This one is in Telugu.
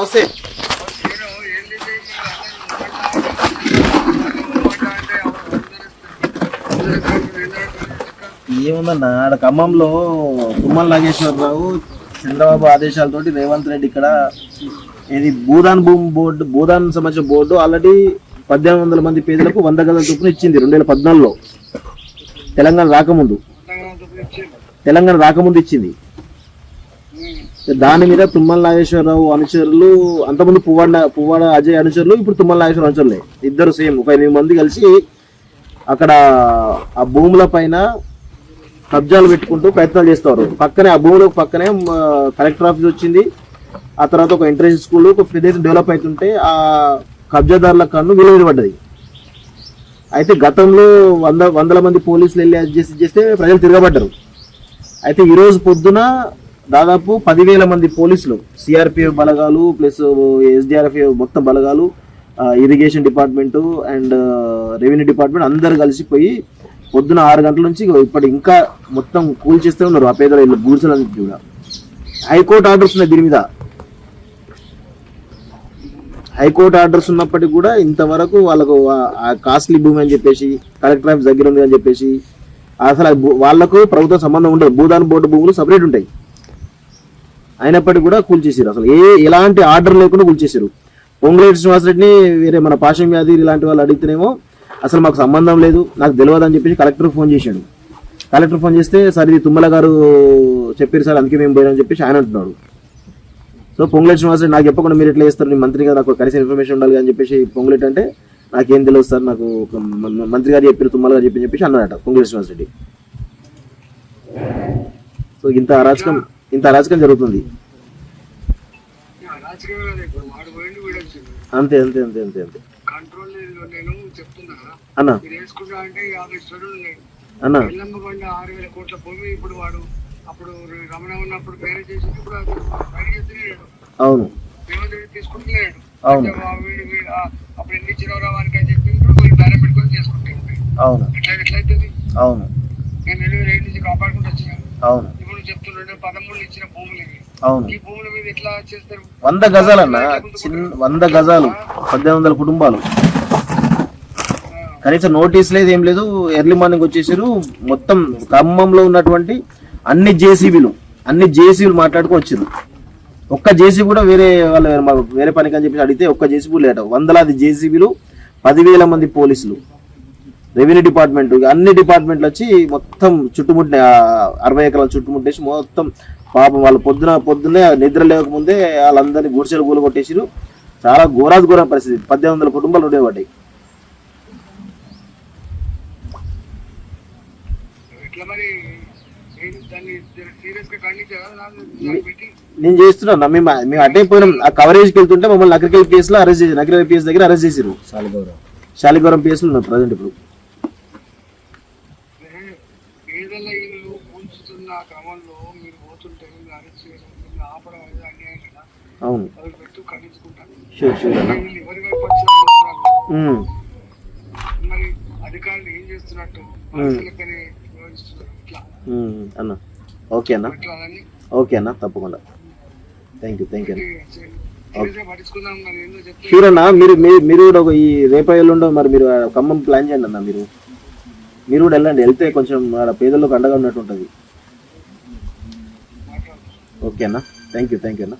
నమస్తే. ఏముందన్న ఆడ ఖమ్మంలో తుమ్మల నాగేశ్వరరావు చంద్రబాబు ఆదేశాలతోటి రేవంత్ రెడ్డి ఇక్కడ ఇది భూదాన్ సంబంధించిన బోర్డు ఆల్రెడీ 1800 మంది పేదలకు 100 గదుల చొప్పున ఇచ్చింది 2014లో తెలంగాణ రాకముందు ఇచ్చింది. దాని మీద తుమ్మల నాగేశ్వరరావు అనుచరులు, అంతకుముందు పువ్వాడ అజయ్ అనుచరులు, ఇప్పుడు తుమ్మల నాగేశ్వరరావు అనుచరులే, ఇద్దరు సేమ్ ఒక 8 మంది కలిసి అక్కడ ఆ భూముల పైన కబ్జాలు పెట్టుకుంటూ ప్రయత్నాలు చేస్తారు. పక్కనే ఆ భూములకు పక్కనే కలెక్టర్ ఆఫీస్ వచ్చింది. ఆ తర్వాత ఒక ఇంటర్నేషనల్ స్కూల్, ఒక ప్రదేశం డెవలప్ అవుతుంటే ఆ కబ్జాదారుల కన్ను విలువబడ్డది. అయితే గతంలో వందల మంది పోలీసులు వెళ్ళి అడ్జస్ట్ చేస్తే ప్రజలు తిరగబడ్డారు. అయితే ఈరోజు పొద్దున దాదాపు 10,000 మంది పోలీసులు, సిఆర్పిఎఫ్ బలగాలు ప్లస్ ఎస్డిఆర్ఎఫ్ మొత్తం బలగాలు, irrigation department and revenue department అందరు కలిసిపోయి పొద్దున 6 గంటల నుంచి ఇప్పటి ఇంకా మొత్తం కూల్చేస్తూ ఉన్నారు ఆ పేదల ఇల్లు గుడిసెలన్నింటినీ కూడా. హైకోర్టు ఆర్డర్స్ ఉన్నాయి దీని మీద. హైకోర్టు ఆర్డర్స్ ఉన్నప్పటికీ కూడా ఇంతవరకు వాళ్ళకు కాస్ట్లీ భూమి అని చెప్పేసి, కలెక్టర్ ఆఫీస్ దగ్గర ఉంది అని చెప్పేసి, అసలు వాళ్లకు ప్రభుత్వం సంబంధం ఉండదు. భూదాన్ బోర్డు భూములు సపరేట్ ఉంటాయి. అయినప్పటికీ కూడా కూల్చేసారు. అసలు ఎలాంటి ఆర్డర్ లేకుండా కూల్చేసారు. పొంగులేటి శ్రీనివాసరెడ్డిని వేరే మన పాషం వ్యాధి ఇలాంటి వాళ్ళు అడిగితేనేమో అసలు మాకు సంబంధం లేదు, నాకు తెలియదు అని చెప్పేసి కలెక్టర్ ఫోన్ చేశాడు. కలెక్టర్ ఫోన్ చేస్తే సార్ ఇది తుమ్మల గారు చెప్పారు సార్, అందుకే మేము పోయామని చెప్పేసి ఆయన అంటున్నాడు. సో పొంగులేటి శ్రీనివాసరెడ్డి నాకు చెప్పకుండా మీరు ఎట్లా చేస్తారు, నేను మంత్రి గారు నాకు కనీసం ఇన్ఫర్మేషన్ ఉండాలి అని చెప్పేసి పొంగులేటి అంటే నాకేం తెలియదు సార్, నాకు మంత్రి గారు చెప్పారు, తుమ్మల గారు చెప్పేసి అన్నాడట పొంగులేటి శ్రీనివాసరెడ్డి. సో ఇంత అరాచకం జరుగుతుంది. అంతే అంతే అంతే అంతే అంతే అన్న అన్న 6,000 కోట్ల భూమి ఇప్పుడు వాడు అప్పుడు రమణ ఉన్నప్పుడు పేరు చేసి ఇప్పుడు అవును తీసుకుంటున్నాడు. అవును అప్పుడు ఎన్ని ఇచ్చినవరా వారికి అని చెప్పి ఇప్పుడు బేర పెట్టుకొని చేసుకుంటాడు. అవును ఎట్లయితుంది? అవును నేను 2007 నుంచి కాపాడుకుంటూ వచ్చాను. అవును ఇప్పుడు చెప్తున్నాడు 13 ఇచ్చిన భూములు ఇవి. అవును ఈ భూముల మీద ఎట్లా చేస్తారు? 100 గజాలన్న, 100 గజాలు 1800 కుటుంబాలు. కనీసం నోటీస్ లేదు, ఏం లేదు. ఎర్లీ మార్నింగ్ వచ్చేసారు. మొత్తం ఖమ్మంలో ఉన్నటువంటి అన్ని జేసీబీలు మాట్లాడుకుని వచ్చారు. ఒక్క జేసీబీ కూడా వేరే పనికి అని చెప్పి అడిగితే ఒక్క జేసీబీ లేట. 100 జేసీబీలు, 10,000 మంది పోలీసులు, రెవెన్యూ డిపార్ట్మెంట్, అన్ని డిపార్ట్మెంట్లు వచ్చి మొత్తం చుట్టుముట్టిన 60 ఎకరాలు చుట్టుముట్టేసి మొత్తం పాపం వాళ్ళు పొద్దున్నే నిద్ర లేకముందే వాళ్ళందరినీ గుడిసెలు గూలు కొట్టేసారు. చాలా ఘోర పరిస్థితి. 1800 కుటుంబాలు ఉండేవాడి. నేను చేస్తున్నా, మేము అటే పోయినాం. ఆ కవరేజ్కి వెళ్తుంటే మమ్మల్ని నగరికల్ కేసులో అరెస్ట్ చేసి, నగరికల్ పిఎస్ దగ్గర అరెస్ట్ చేశారు. శాలిగౌరం పిఎస్ లో ఉన్నారు ప్రజెంట్ ఇప్పుడు. అవును అన్న. ఓకే అన్న తప్పకుండా. థ్యాంక్ యూ అన్న. షూర్ అన్న. మీరు కూడా ఈ రేపల్లుండో మరి మీరు ఖమ్మం ప్లాన్ చేయండి అన్న. మీరు కూడా వెళ్ళండి. వెళ్తే కొంచెం పేదలకు అండగా ఉన్నట్టు ఉంటుంది. ఓకే అన్న. థ్యాంక్ యూ అన్న.